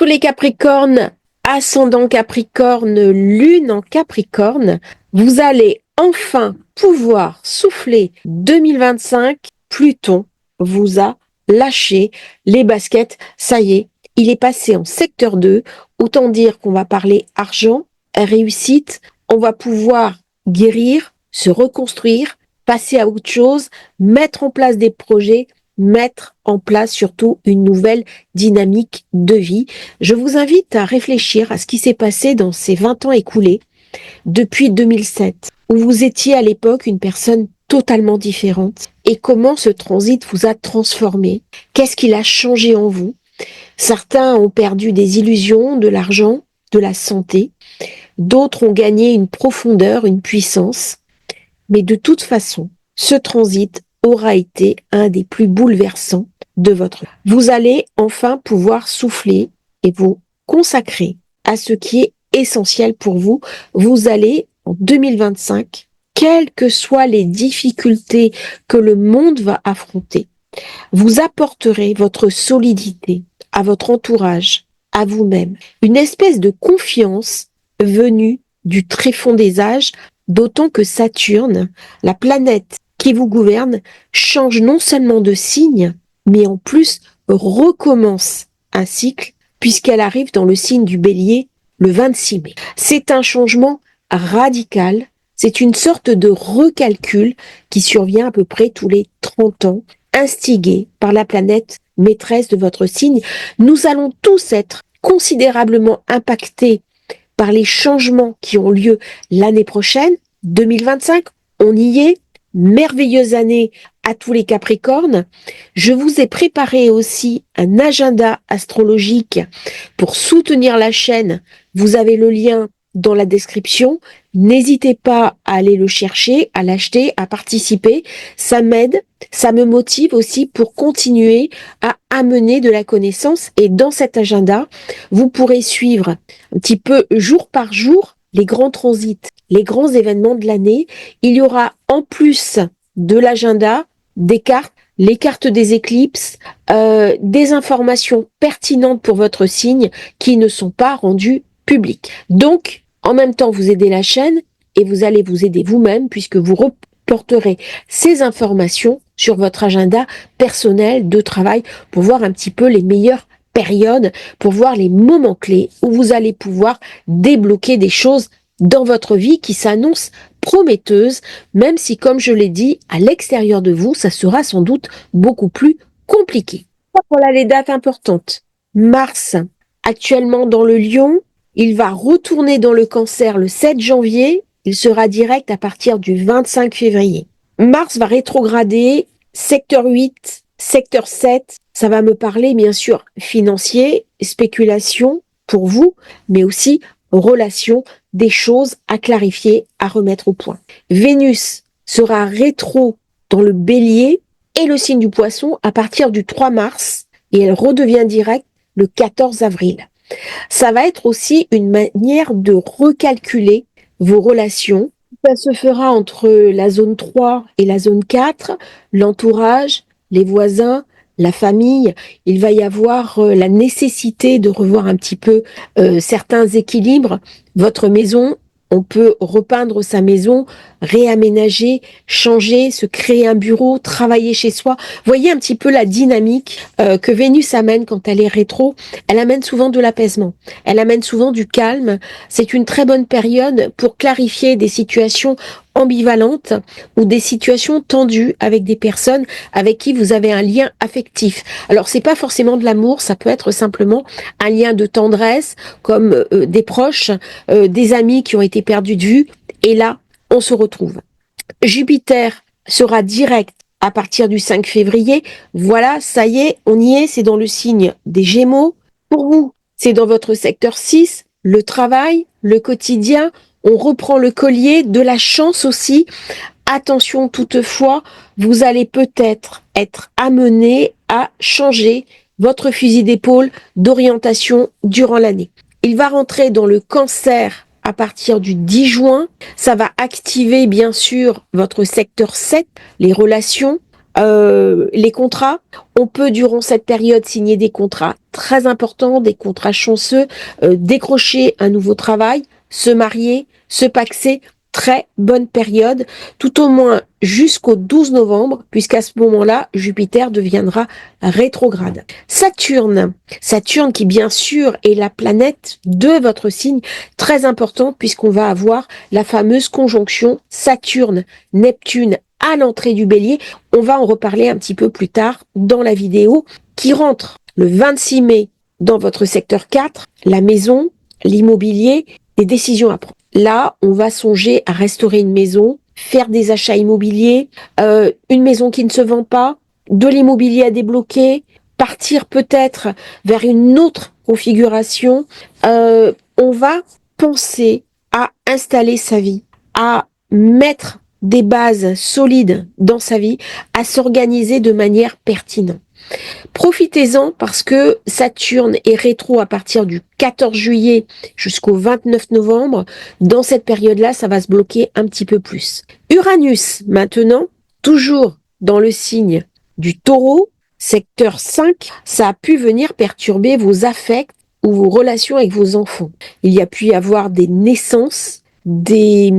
tous les Capricornes, ascendant Capricorne, lune en Capricorne, vous allez enfin pouvoir souffler 2025. Pluton vous a lâché les baskets. Ça y est, il est passé en secteur 2. Autant dire qu'on va parler argent, réussite. On va pouvoir guérir, se reconstruire, passer à autre chose, mettre en place des projets, mettre en place surtout une nouvelle dynamique de vie. Je vous invite à réfléchir à ce qui s'est passé dans ces 20 ans écoulés depuis 2007, où vous étiez à l'époque une personne totalement différente, et comment ce transit vous a transformé. Qu'est-ce qu'il a changé en vous? Certains ont perdu des illusions, de l'argent, de la santé. D'autres ont gagné une profondeur, une puissance. Mais de toute façon, ce transit aura été un des plus bouleversants de votre vie. Vous allez enfin pouvoir souffler et vous consacrer à ce qui est essentiel pour vous. Vous allez, en 2025, quelles que soient les difficultés que le monde va affronter, vous apporterez votre solidité à votre entourage, à vous-même, une espèce de confiance venue du tréfonds des âges, d'autant que Saturne, la planète qui vous gouverne, change non seulement de signe, mais en plus recommence un cycle, puisqu'elle arrive dans le signe du Bélier le 26 mai. C'est un changement radical, c'est une sorte de recalcul qui survient à peu près tous les 30 ans, instigé par la planète maîtresse de votre signe. Nous allons tous être considérablement impactés par les changements qui ont lieu l'année prochaine, 2025. On y est. Merveilleuse année à tous les Capricornes. Je vous ai préparé aussi un agenda astrologique pour soutenir la chaîne. Vous avez le lien dans la description. N'hésitez pas à aller le chercher, à l'acheter, à participer. Ça m'aide, ça me motive aussi pour continuer à amener de la connaissance. Et dans cet agenda, vous pourrez suivre un petit peu jour par jour les grands transits, les grands événements de l'année. Il y aura en plus de l'agenda des cartes, les cartes des éclipses, des informations pertinentes pour votre signe qui ne sont pas rendues publiques. Donc, en même temps, vous aidez la chaîne et vous allez vous aider vous-même puisque vous reporterez ces informations sur votre agenda personnel de travail pour voir un petit peu les meilleures périodes, pour voir les moments clés où vous allez pouvoir débloquer des choses dans votre vie qui s'annoncent prometteuses, même si, comme je l'ai dit, à l'extérieur de vous, ça sera sans doute beaucoup plus compliqué. Voilà les dates importantes. Mars, actuellement dans le Lion, il va retourner dans le Cancer le 7 janvier. Il sera direct à partir du 25 février. Mars va rétrograder, secteur 8, secteur 7. Ça va me parler, bien sûr, financier, spéculation pour vous, mais aussi relations, des choses à clarifier, à remettre au point. Vénus sera rétro dans le Bélier et le signe du Poisson à partir du 3 mars et elle redevient directe le 14 avril. Ça va être aussi une manière de recalculer vos relations. Ça se fera entre la zone 3 et la zone 4, l'entourage, les voisins, la famille. Il va y avoir la nécessité de revoir un petit peu certains équilibres. Votre maison, on peut repeindre sa maison, réaménager, changer, se créer un bureau, travailler chez soi. Voyez un petit peu la dynamique que Vénus amène quand elle est rétro. Elle amène souvent de l'apaisement. Elle amène souvent du calme. C'est une très bonne période pour clarifier des situations ambivalentes ou des situations tendues avec des personnes avec qui vous avez un lien affectif. Alors, c'est pas forcément de l'amour, ça peut être simplement un lien de tendresse, comme des proches, des amis qui ont été perdus de vue. Et là, on se retrouve. Jupiter sera direct à partir du 5 février. Voilà, ça y est, on y est, c'est dans le signe des Gémeaux. Pour vous, c'est dans votre secteur 6, le travail, le quotidien. On reprend le collier, de la chance aussi. Attention toutefois, vous allez peut-être être amené à changer votre fusil d'épaule d'orientation durant l'année. Il va rentrer dans le Cancer à partir du 10 juin. Ça va activer bien sûr votre secteur 7, les relations, Les contrats, on peut durant cette période signer des contrats très importants, des contrats chanceux, décrocher un nouveau travail, se marier, se paxer. Très bonne période, tout au moins jusqu'au 12 novembre, puisqu'à ce moment-là, Jupiter deviendra rétrograde. Saturne qui bien sûr est la planète de votre signe, très importante puisqu'on va avoir la fameuse conjonction Saturne-Neptune à l'entrée du Bélier. On va en reparler un petit peu plus tard dans la vidéo, qui rentre le 26 mai dans votre secteur 4, la maison, l'immobilier, des décisions à prendre. Là, on va songer à restaurer une maison, faire des achats immobiliers, une maison qui ne se vend pas, de l'immobilier à débloquer, partir peut-être vers une autre configuration. On va penser à installer sa vie, à mettre des bases solides dans sa vie, à s'organiser de manière pertinente. Profitez-en parce que Saturne est rétro à partir du 14 juillet jusqu'au 29 novembre. Dans cette période-là, ça va se bloquer un petit peu plus. Uranus, maintenant, toujours dans le signe du Taureau, secteur 5, ça a pu venir perturber vos affects ou vos relations avec vos enfants. Il y a pu y avoir des naissances, des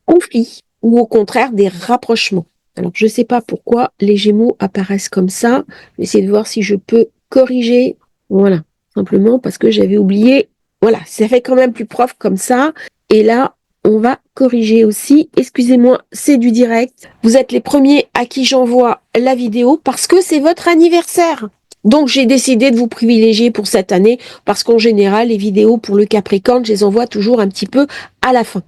conflits ou au contraire des rapprochements. Alors, je ne sais pas pourquoi les Gémeaux apparaissent comme ça. Je vais essayer de voir si je peux corriger. Voilà, simplement parce que j'avais oublié. Voilà, ça fait quand même plus prof comme ça. Et là, on va corriger aussi. Excusez-moi, c'est du direct. Vous êtes les premiers à qui j'envoie la vidéo parce que c'est votre anniversaire. Donc, j'ai décidé de vous privilégier pour cette année parce qu'en général, les vidéos pour le Capricorne, je les envoie toujours un petit peu à la fin.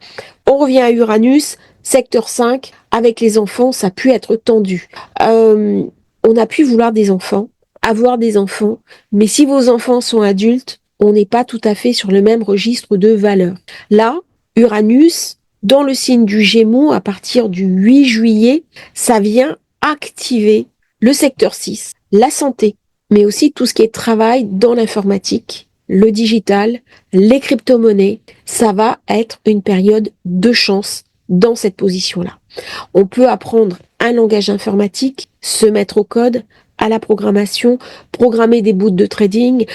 On revient à Uranus. Secteur 5, avec les enfants, ça a pu être tendu. On a pu vouloir des enfants, avoir des enfants, mais si vos enfants sont adultes, on n'est pas tout à fait sur le même registre de valeurs. Là, Uranus, dans le signe du Gémeaux, à partir du 8 juillet, ça vient activer le secteur 6, la santé, mais aussi tout ce qui est travail dans l'informatique, le digital, les crypto-monnaies. Ça va être une période de chance dans cette position-là. On peut apprendre un langage informatique, se mettre au code, à la programmation, programmer des bouts de trading.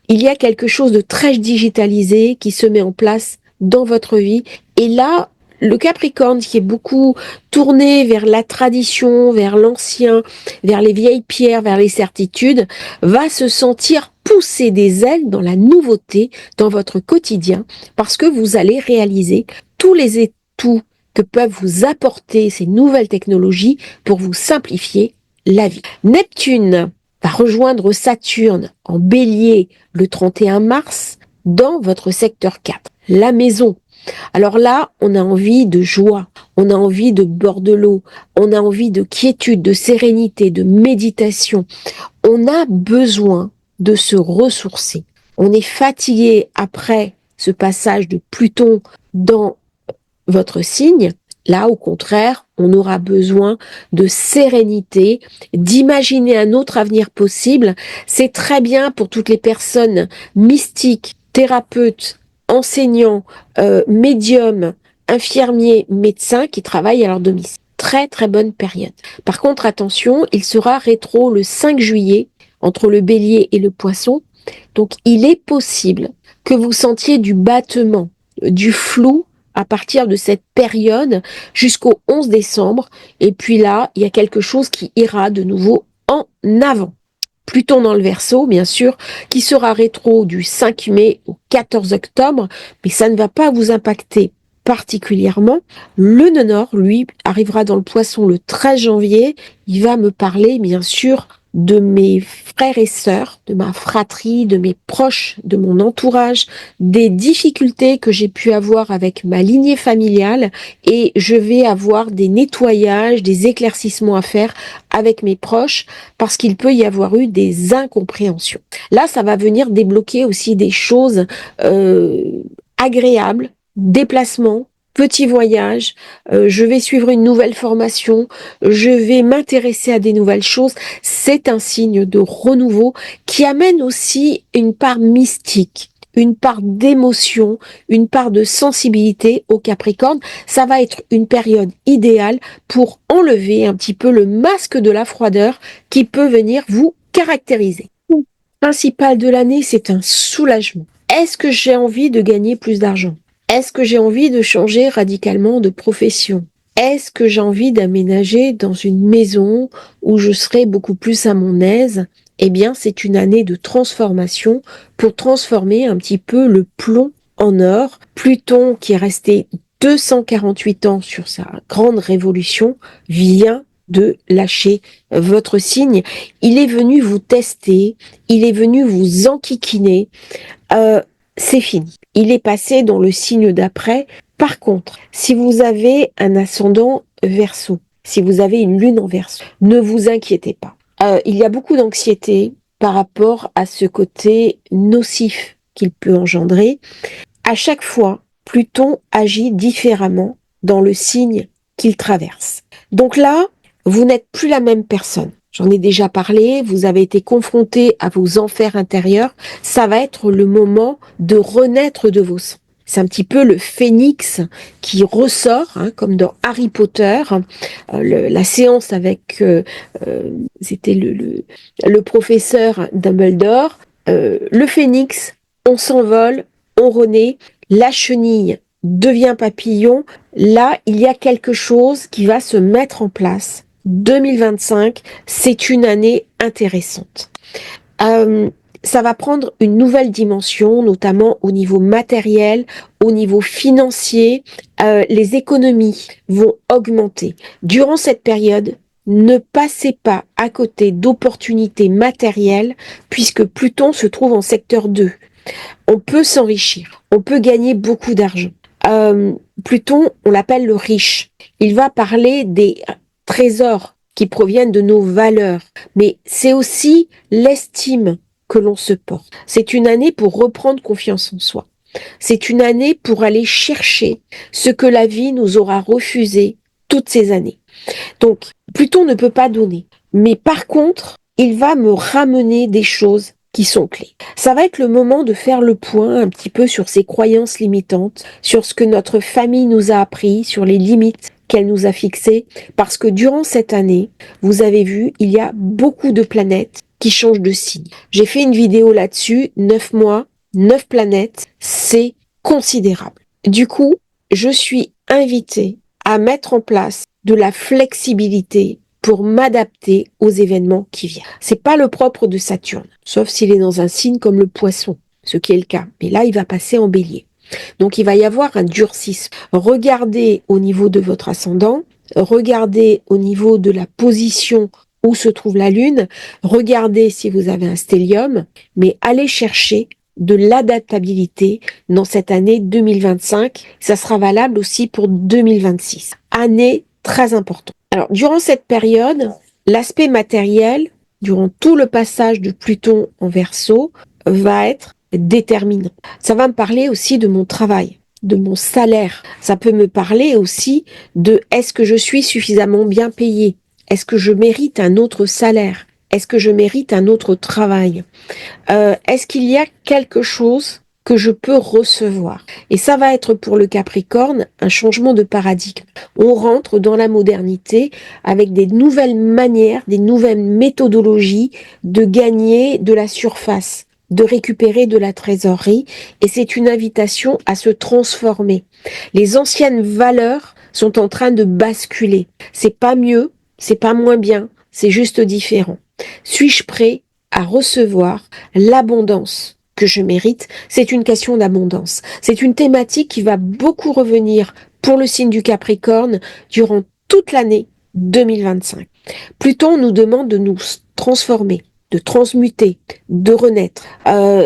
Il y a quelque chose de très digitalisé qui se met en place dans votre vie. Et là, le Capricorne, qui est beaucoup tourné vers la tradition, vers l'ancien, vers les vieilles pierres, vers les certitudes, va se sentir pousser des ailes dans la nouveauté, dans votre quotidien, parce que vous allez réaliser tous les atouts que peuvent vous apporter ces nouvelles technologies pour vous simplifier la vie. Neptune va rejoindre Saturne en Bélier le 31 mars dans votre secteur 4, la maison. Alors là, on a envie de joie, on a envie de bord de l'eau, on a envie de quiétude, de sérénité, de méditation. On a besoin de se ressourcer. On est fatigué après ce passage de Pluton dans votre signe. Là, au contraire, on aura besoin de sérénité, d'imaginer un autre avenir possible. C'est très bien pour toutes les personnes mystiques, thérapeutes, enseignants, médiums, infirmiers, médecins qui travaillent à leur domicile. Très très bonne période. Par contre, attention, il sera rétro le 5 juillet entre le Bélier et le Poisson. Donc, il est possible que vous sentiez du battement, du flou à partir de cette période jusqu'au 11 décembre. Et puis là, il y a quelque chose qui ira de nouveau en avant. Pluton dans le Verseau, bien sûr, qui sera rétro du 5 mai au 14 octobre, mais ça ne va pas vous impacter particulièrement. Le nœud nord, lui, arrivera dans le Poisson le 13 janvier. Il va me parler, bien sûr, de mes frères et sœurs, de ma fratrie, de mes proches, de mon entourage, des difficultés que j'ai pu avoir avec ma lignée familiale, et je vais avoir des nettoyages, des éclaircissements à faire avec mes proches parce qu'il peut y avoir eu des incompréhensions. Là, ça va venir débloquer aussi des choses agréables, déplacements, petits voyages, je vais suivre une nouvelle formation, je vais m'intéresser à des nouvelles choses. C'est un signe de renouveau qui amène aussi une part mystique, une part d'émotion, une part de sensibilité au Capricorne. Ça va être une période idéale pour enlever un petit peu le masque de la froideur qui peut venir vous caractériser. Le principal de l'année, c'est un soulagement. Est-ce que j'ai envie de gagner plus d'argent? Est-ce que j'ai envie de changer radicalement de profession? Est-ce que j'ai envie d'aménager dans une maison où je serai beaucoup plus à mon aise? Eh bien, c'est une année de transformation pour transformer un petit peu le plomb en or. Pluton, qui est resté 248 ans sur sa grande révolution, vient de lâcher votre signe. Il est venu vous tester, il est venu vous enquiquiner. C'est fini. Il est passé dans le signe d'après. Par contre, si vous avez un ascendant Verseau, si vous avez une lune en Verseau, ne vous inquiétez pas. Il y a beaucoup d'anxiété par rapport à ce côté nocif qu'il peut engendrer. À chaque fois, Pluton agit différemment dans le signe qu'il traverse. Donc là, vous n'êtes plus la même personne. J'en ai déjà parlé, vous avez été confronté à vos enfers intérieurs. Ça va être le moment de renaître de vos cendres. C'est un petit peu le phénix qui ressort, hein, comme dans Harry Potter. La séance avec, c'était le professeur Dumbledore. Le phénix, on s'envole, on renaît, la chenille devient papillon. Là, il y a quelque chose qui va se mettre en place. 2025, c'est une année intéressante. Ça va prendre une nouvelle dimension, notamment au niveau matériel, au niveau financier. Les économies vont augmenter. Durant cette période, ne passez pas à côté d'opportunités matérielles, puisque Pluton se trouve en secteur 2. On peut s'enrichir, on peut gagner beaucoup d'argent. Pluton, on l'appelle le riche. Il va parler des trésors qui proviennent de nos valeurs, mais c'est aussi l'estime que l'on se porte. C'est une année pour reprendre confiance en soi. C'est une année pour aller chercher ce que la vie nous aura refusé toutes ces années. Donc, Pluton ne peut pas donner, mais par contre, il va me ramener des choses qui sont clés. Ça va être le moment de faire le point un petit peu sur ces croyances limitantes, sur ce que notre famille nous a appris, sur les limites qu'elle nous a fixées, parce que durant cette année, vous avez vu, il y a beaucoup de planètes qui changent de signe. J'ai fait une vidéo là-dessus, 9 mois, 9 planètes, c'est considérable. Du coup, je suis invitée à mettre en place de la flexibilité pour m'adapter aux événements qui viennent. C'est pas le propre de Saturne, sauf s'il est dans un signe comme le Poisson, ce qui est le cas. Mais là, il va passer en Bélier. Donc, il va y avoir un durcissement. Regardez au niveau de votre ascendant, regardez au niveau de la position où se trouve la Lune, regardez si vous avez un stellium, mais allez chercher de l'adaptabilité dans cette année 2025. Ça sera valable aussi pour 2026. Année très importante. Alors, durant cette période, l'aspect matériel, durant tout le passage de Pluton en Verseau, va être déterminant. Ça va me parler aussi de mon travail, de mon salaire. Ça peut me parler aussi de est-ce que je suis suffisamment bien payé? Est-ce que je mérite un autre salaire? Est-ce que je mérite un autre travail? Est-ce qu'il y a quelque chose que je peux recevoir? Et ça va être pour le Capricorne un changement de paradigme. On rentre dans la modernité avec des nouvelles manières, des nouvelles méthodologies de gagner de la surface, de récupérer de la trésorerie, et c'est une invitation à se transformer. Les anciennes valeurs sont en train de basculer. C'est pas mieux, c'est pas moins bien, c'est juste différent. Suis-je prêt à recevoir l'abondance que je mérite? C'est une question d'abondance. C'est une thématique qui va beaucoup revenir pour le signe du Capricorne durant toute l'année 2025. Pluton nous demande de nous transformer, de transmuter, de renaître.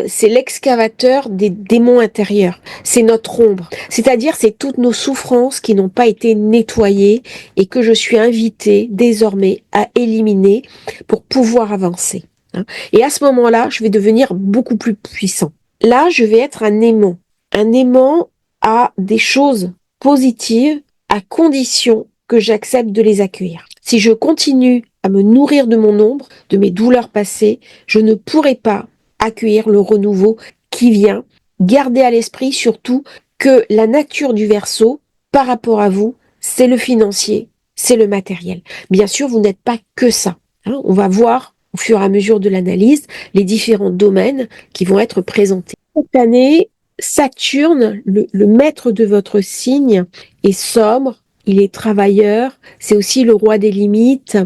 C'est l'excavateur des démons intérieurs. C'est notre ombre. C'est-à-dire, c'est toutes nos souffrances qui n'ont pas été nettoyées et que je suis invitée désormais à éliminer pour pouvoir avancer. Et à ce moment-là, je vais devenir beaucoup plus puissant. Là, je vais être un aimant à des choses positives à condition que j'accepte de les accueillir. Si je continue à me nourrir de mon ombre, de mes douleurs passées, je ne pourrai pas accueillir le renouveau qui vient gardez à l'esprit surtout que la nature du Verseau, par rapport à vous, c'est le financier, c'est le matériel. Bien sûr, vous n'êtes pas que ça. Hein. On va voir au fur et à mesure de l'analyse les différents domaines qui vont être présentés. Cette année, Saturne, le maître de votre signe, est sobre, il est travailleur, c'est aussi le roi des limites,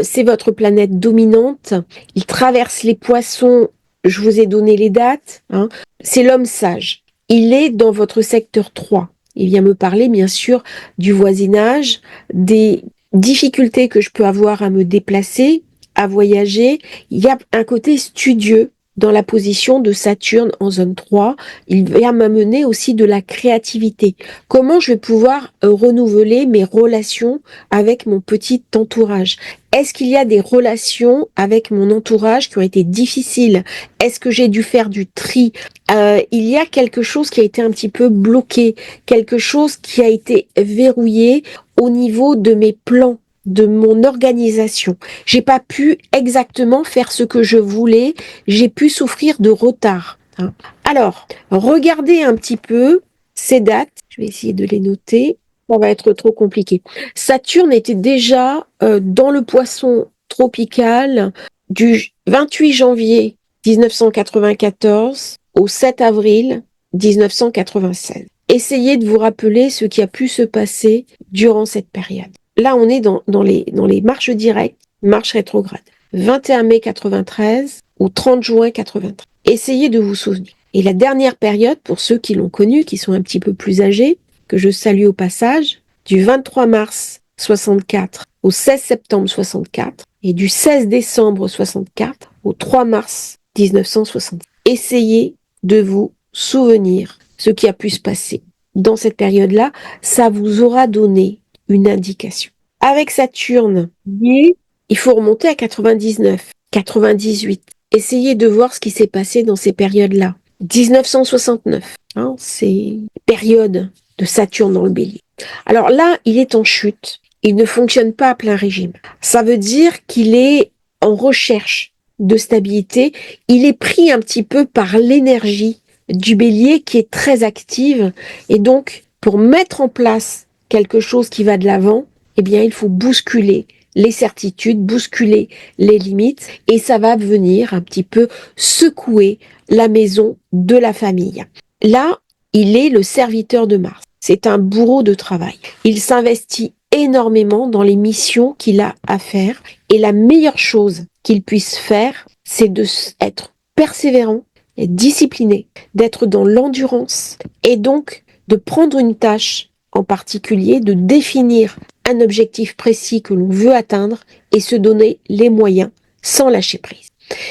c'est votre planète dominante, il traverse les poissons, je vous ai donné les dates, hein. C'est l'homme sage. Il est dans votre secteur 3. Il vient me parler, bien sûr, du voisinage, des difficultés que je peux avoir à me déplacer, à voyager. Il y a un côté studieux dans la position de Saturne en zone 3. Il va m'amener aussi de la créativité. Comment je vais pouvoir renouveler mes relations avec mon petit entourage? Est-ce qu'il y a des relations avec mon entourage qui ont été difficiles? Est-ce que j'ai dû faire du tri? Il y a quelque chose qui a été un petit peu bloqué, quelque chose qui a été verrouillé au niveau de mes plans, de mon organisation. J'ai pas pu exactement faire ce que je voulais, j'ai pu souffrir de retard. Hein. Alors, regardez un petit peu ces dates, je vais essayer de les noter, ça va être trop compliqué. Saturne était déjà dans le poisson tropical du 28 janvier 1994 au 7 avril 1996. Essayez de vous rappeler ce qui a pu se passer durant cette période. Là, on est dans les marches directes, marche rétrograde. 21 mai 93 au 30 juin 93. Essayez de vous souvenir. Et la dernière période, pour ceux qui l'ont connue, qui sont un petit peu plus âgés, que je salue au passage, du 23 mars 64 au 16 septembre 64 et du 16 décembre 64 au 3 mars 1960. Essayez de vous souvenir ce qui a pu se passer dans cette période-là. Ça vous aura donné une indication. Avec Saturne, il faut remonter à 99, 98. Essayez de voir ce qui s'est passé dans ces périodes-là. 1969, hein, c'est période de Saturne dans le Bélier. Alors là, il est en chute. Il ne fonctionne pas à plein régime. Ça veut dire qu'il est en recherche de stabilité. Il est pris un petit peu par l'énergie du Bélier qui est très active. Et donc, pour mettre en place quelque chose qui va de l'avant, eh bien, il faut bousculer les certitudes, bousculer les limites, et ça va venir un petit peu secouer la maison de la famille. Là, il est le serviteur de Mars. C'est un bourreau de travail. Il s'investit énormément dans les missions qu'il a à faire, et la meilleure chose qu'il puisse faire, c'est d'être persévérant et discipliné, d'être dans l'endurance, et donc de prendre une tâche en particulier, de définir un objectif précis que l'on veut atteindre et se donner les moyens sans lâcher prise.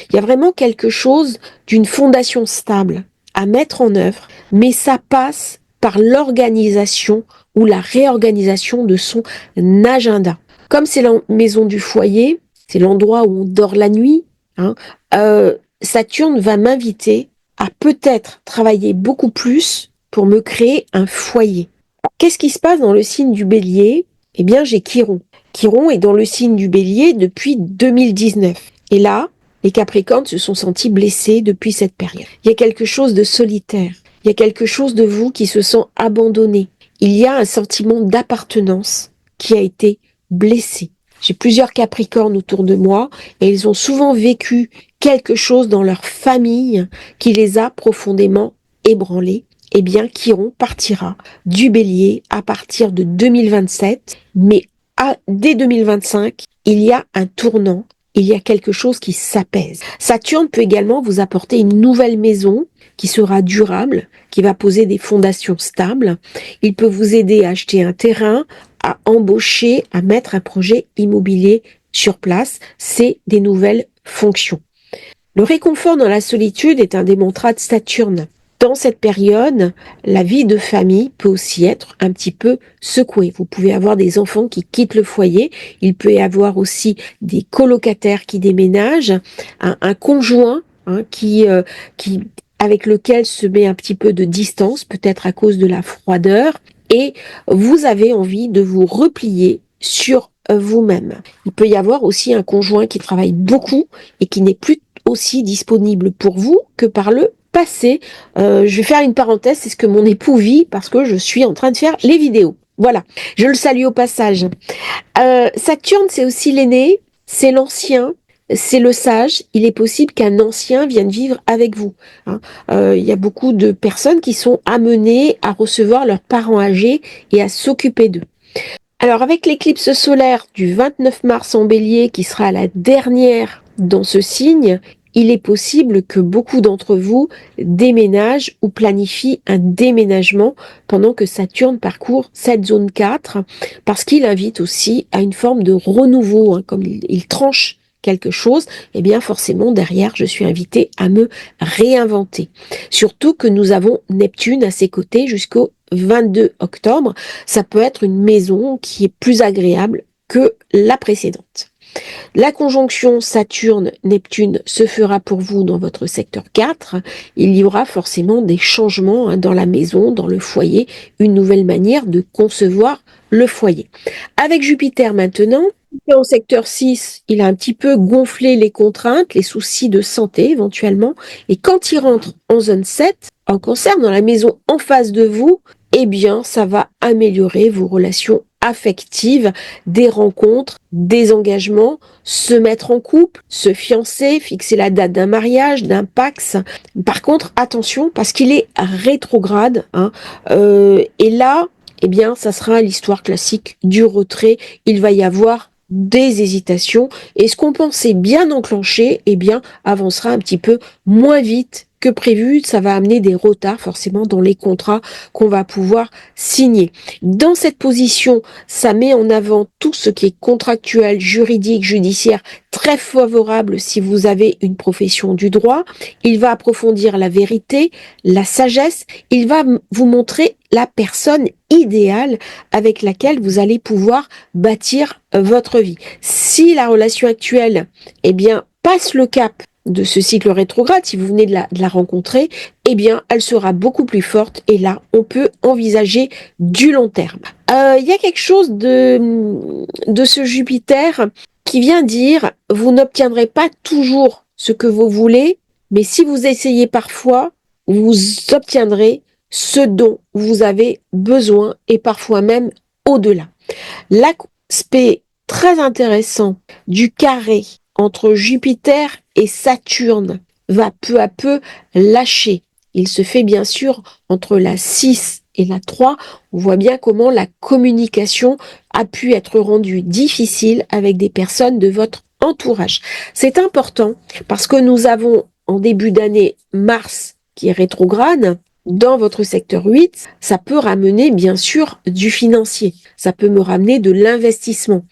Il y a vraiment quelque chose d'une fondation stable à mettre en œuvre, mais ça passe par l'organisation ou la réorganisation de son agenda. Comme c'est la maison du foyer, c'est l'endroit où on dort la nuit, hein, Saturne va m'inviter à peut-être travailler beaucoup plus pour me créer un foyer. Qu'est-ce qui se passe dans le signe du Bélier? Eh bien, j'ai Chiron. Chiron est dans le signe du Bélier depuis 2019. Et là, les Capricornes se sont sentis blessés depuis cette période. Il y a quelque chose de solitaire. Il y a quelque chose de vous qui se sent abandonné. Il y a un sentiment d'appartenance qui a été blessé. J'ai plusieurs Capricornes autour de moi et ils ont souvent vécu quelque chose dans leur famille qui les a profondément ébranlés. Eh bien, Chiron partira du Bélier à partir de 2027, mais dès 2025, il y a un tournant, il y a quelque chose qui s'apaise. Saturne peut également vous apporter une nouvelle maison qui sera durable, qui va poser des fondations stables. Il peut vous aider à acheter un terrain, à embaucher, à mettre un projet immobilier sur place. C'est des nouvelles fonctions. Le réconfort dans la solitude est un des mantras de Saturne. Dans cette période, la vie de famille peut aussi être un petit peu secouée. Vous pouvez avoir des enfants qui quittent le foyer. Il peut y avoir aussi des colocataires qui déménagent, un conjoint qui avec lequel se met un petit peu de distance, peut-être à cause de la froideur, et vous avez envie de vous replier sur vous-même. Il peut y avoir aussi un conjoint qui travaille beaucoup et qui n'est plus aussi disponible pour vous que par le passer, je vais faire une parenthèse, c'est ce que mon époux vit parce que je suis en train de faire les vidéos. Voilà, je le salue au passage. Saturne, c'est aussi l'aîné, c'est l'ancien, c'est le sage. Il est possible qu'un ancien vienne vivre avec vous, hein. Il y a beaucoup de personnes qui sont amenées à recevoir leurs parents âgés et à s'occuper d'eux. Alors avec l'éclipse solaire du 29 mars en Bélier, qui sera la dernière dans ce signe, il est possible que beaucoup d'entre vous déménagent ou planifient un déménagement pendant que Saturne parcourt cette zone 4, parce qu'il invite aussi à une forme de renouveau, hein, comme il tranche quelque chose, eh bien forcément derrière je suis invitée à me réinventer. Surtout que nous avons Neptune à ses côtés jusqu'au 22 octobre. Ça peut être une maison qui est plus agréable que la précédente. La conjonction Saturne-Neptune se fera pour vous dans votre secteur 4. Il y aura forcément des changements dans la maison, dans le foyer, une nouvelle manière de concevoir le foyer. Avec Jupiter maintenant, en secteur 6, il a un petit peu gonflé les contraintes, les soucis de santé éventuellement. Et quand il rentre en zone 7, en Cancer, dans la maison en face de vous, eh bien, ça va améliorer vos relations affectives, des rencontres, des engagements, se mettre en couple, se fiancer, fixer la date d'un mariage, d'un pax. Par contre, attention, parce qu'il est rétrograde, hein, et là, eh bien, ça sera l'histoire classique du retrait. Il va y avoir des hésitations et ce qu'on pensait bien enclenché, eh bien, avancera un petit peu moins vite que prévu. Ça va amener des retards forcément dans les contrats qu'on va pouvoir signer. Dans cette position, ça met en avant tout ce qui est contractuel, juridique, judiciaire, très favorable si vous avez une profession du droit. Il va approfondir la vérité, la sagesse. Il va vous montrer la personne idéale avec laquelle vous allez pouvoir bâtir votre vie. Si la relation actuelle, eh bien, passe le cap de ce cycle rétrograde, si vous venez de la rencontrer, eh bien, elle sera beaucoup plus forte et là, on peut envisager du long terme. Il y a quelque chose de ce Jupiter qui vient dire, vous n'obtiendrez pas toujours ce que vous voulez, mais si vous essayez parfois, vous obtiendrez ce dont vous avez besoin et parfois même au-delà. L'aspect très intéressant du carré entre Jupiter et Saturne va peu à peu lâcher. Il se fait bien sûr entre la 6 et la 3. On voit bien comment la communication a pu être rendue difficile avec des personnes de votre entourage. C'est important parce que nous avons en début d'année Mars qui est rétrograde. Dans votre secteur 8, ça peut ramener bien sûr du financier, ça peut me ramener de l'investissement,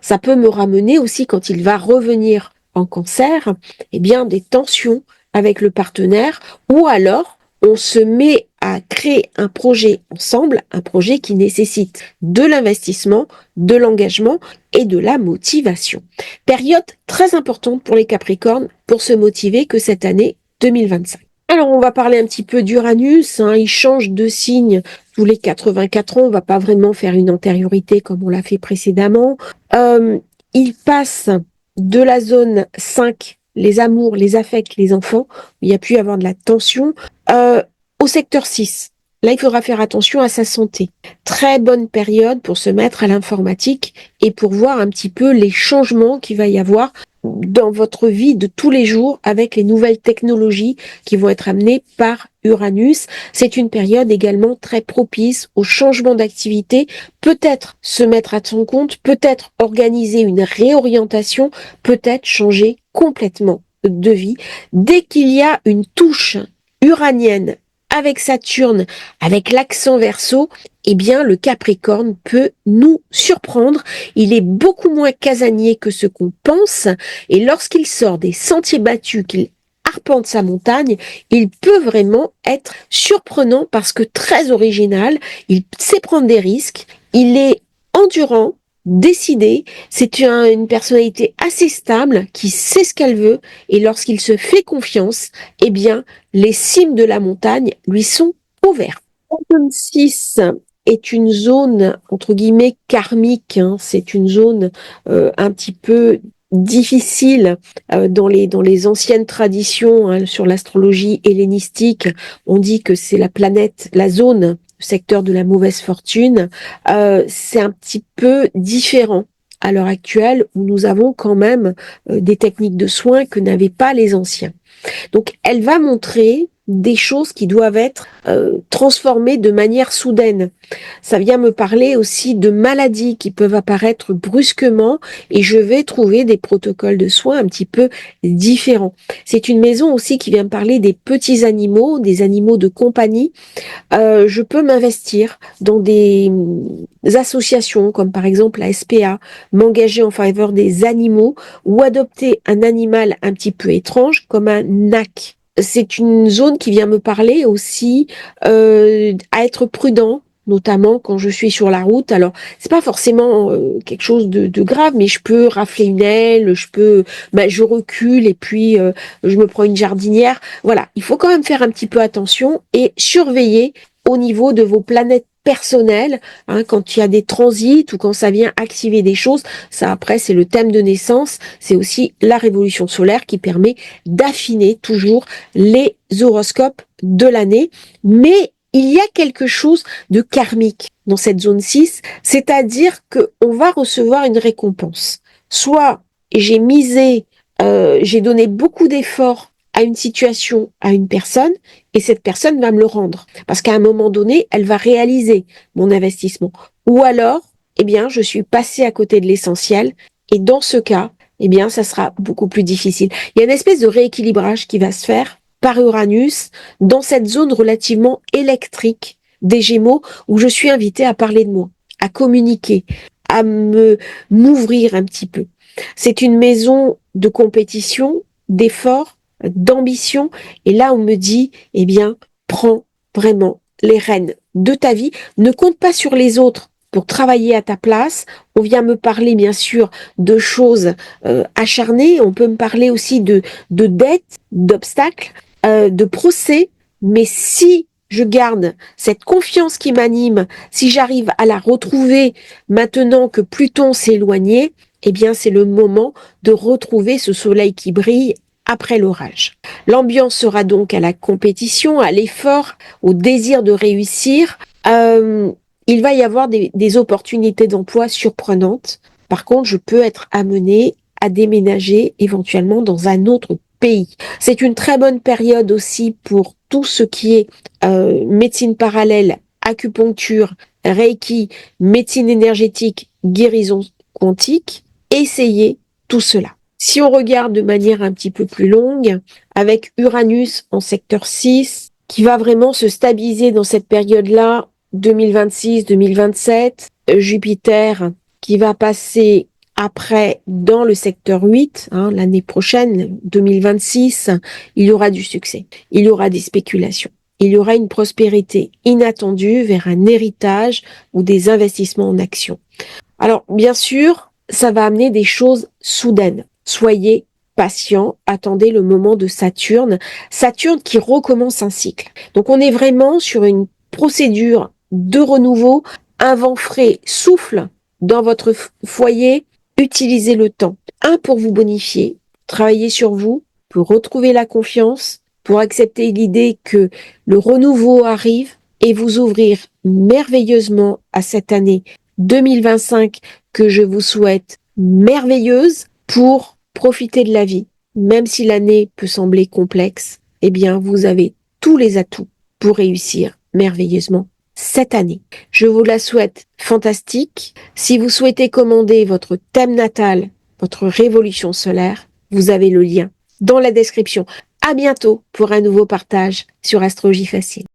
ça peut me ramener aussi quand il va revenir en Cancer, eh bien des tensions avec le partenaire ou alors on se met à créer un projet ensemble, un projet qui nécessite de l'investissement, de l'engagement et de la motivation. Période très importante pour les Capricornes pour se motiver que cette année 2025. Alors, on va parler un petit peu d'Uranus, hein. Il change de signe tous les 84 ans. On va pas vraiment faire une antériorité comme on l'a fait précédemment. Il passe de la zone 5, les amours, les affects, les enfants, où il y a pu y avoir de la tension, au secteur 6. Là, il faudra faire attention à sa santé. Très bonne période pour se mettre à l'informatique et pour voir un petit peu les changements qu'il va y avoir dans votre vie de tous les jours avec les nouvelles technologies qui vont être amenées par Uranus. C'est une période également très propice au changement d'activité, peut-être se mettre à son compte, peut-être organiser une réorientation, peut-être changer complètement de vie. Dès qu'il y a une touche uranienne avec Saturne, avec l'accent Verseau, eh bien, le Capricorne peut nous surprendre. Il est beaucoup moins casanier que ce qu'on pense. Et lorsqu'il sort des sentiers battus, qu'il arpente sa montagne, il peut vraiment être surprenant parce que très original. Il sait prendre des risques. Il est endurant, décidé. C'est une personnalité assez stable qui sait ce qu'elle veut. Et lorsqu'il se fait confiance, eh bien, les cimes de la montagne lui sont ouvertes. La zone 6 est une zone, entre guillemets, karmique, hein. C'est une zone un petit peu difficile dans les anciennes traditions, hein, sur l'astrologie hellénistique. On dit que c'est la planète, la zone, le secteur de la mauvaise fortune. C'est un petit peu différent à l'heure actuelle où nous avons quand même des techniques de soins que n'avaient pas les anciens. Donc, elle va montrer des choses qui doivent être transformées de manière soudaine. Ça vient me parler aussi de maladies qui peuvent apparaître brusquement et je vais trouver des protocoles de soins un petit peu différents. C'est une maison aussi qui vient me parler des petits animaux, des animaux de compagnie. Je peux m'investir dans des associations comme par exemple la SPA, m'engager en faveur des animaux ou adopter un animal un petit peu étrange comme un nac. C'est une zone qui vient me parler aussi à être prudent, notamment quand je suis sur la route. Alors, c'est pas forcément quelque chose de grave, mais je peux rafler une aile, je recule et puis je me prends une jardinière. Voilà, il faut quand même faire un petit peu attention et surveiller au niveau de vos planètes personnelles, hein, quand il y a des transits ou quand ça vient activer des choses. Ça, après, c'est le thème de naissance. C'est aussi la révolution solaire qui permet d'affiner toujours les horoscopes de l'année. Mais il y a quelque chose de karmique dans cette zone 6, c'est-à-dire qu'on va recevoir une récompense. Soit j'ai donné beaucoup d'efforts à une situation, à une personne, et cette personne va me le rendre. Parce qu'à un moment donné, elle va réaliser mon investissement. Ou alors, eh bien, je suis passée à côté de l'essentiel, et dans ce cas, eh bien, ça sera beaucoup plus difficile. Il y a une espèce de rééquilibrage qui va se faire par Uranus dans cette zone relativement électrique des Gémeaux où je suis invitée à parler de moi, à communiquer, à m'ouvrir un petit peu. C'est une maison de compétition, d'effort, d'ambition. Et là, on me dit, eh bien, prends vraiment les rênes de ta vie. Ne compte pas sur les autres pour travailler à ta place. On vient me parler, bien sûr, de choses acharnées. On peut me parler aussi de dettes, d'obstacles, de procès. Mais si je garde cette confiance qui m'anime, si j'arrive à la retrouver maintenant que Pluton s'est éloigné, eh bien, c'est le moment de retrouver ce soleil qui brille après l'orage. L'ambiance sera donc à la compétition, à l'effort, au désir de réussir. Il va y avoir des opportunités d'emploi surprenantes. Par contre, je peux être amenée à déménager éventuellement dans un autre pays. C'est une très bonne période aussi pour tout ce qui est médecine parallèle, acupuncture, Reiki, médecine énergétique, guérison quantique. Essayez tout cela. Si on regarde de manière un petit peu plus longue, avec Uranus en secteur 6, qui va vraiment se stabiliser dans cette période-là, 2026-2027, Jupiter qui va passer après dans le secteur 8, hein, l'année prochaine, 2026, il y aura du succès, il y aura des spéculations, il y aura une prospérité inattendue vers un héritage ou des investissements en actions. Alors, bien sûr, ça va amener des choses soudaines. Soyez patient, attendez le moment de Saturne. Saturne qui recommence un cycle. Donc, on est vraiment sur une procédure de renouveau. Un vent frais souffle dans votre foyer. Utilisez le temps. Un, pour vous bonifier, travailler sur vous, pour retrouver la confiance, pour accepter l'idée que le renouveau arrive et vous ouvrir merveilleusement à cette année 2025 que je vous souhaite merveilleuse pour profiter de la vie. Même si l'année peut sembler complexe, eh bien, vous avez tous les atouts pour réussir merveilleusement cette année. Je vous la souhaite fantastique. Si vous souhaitez commander votre thème natal, votre révolution solaire, vous avez le lien dans la description. À bientôt pour un nouveau partage sur Astrologie Facile.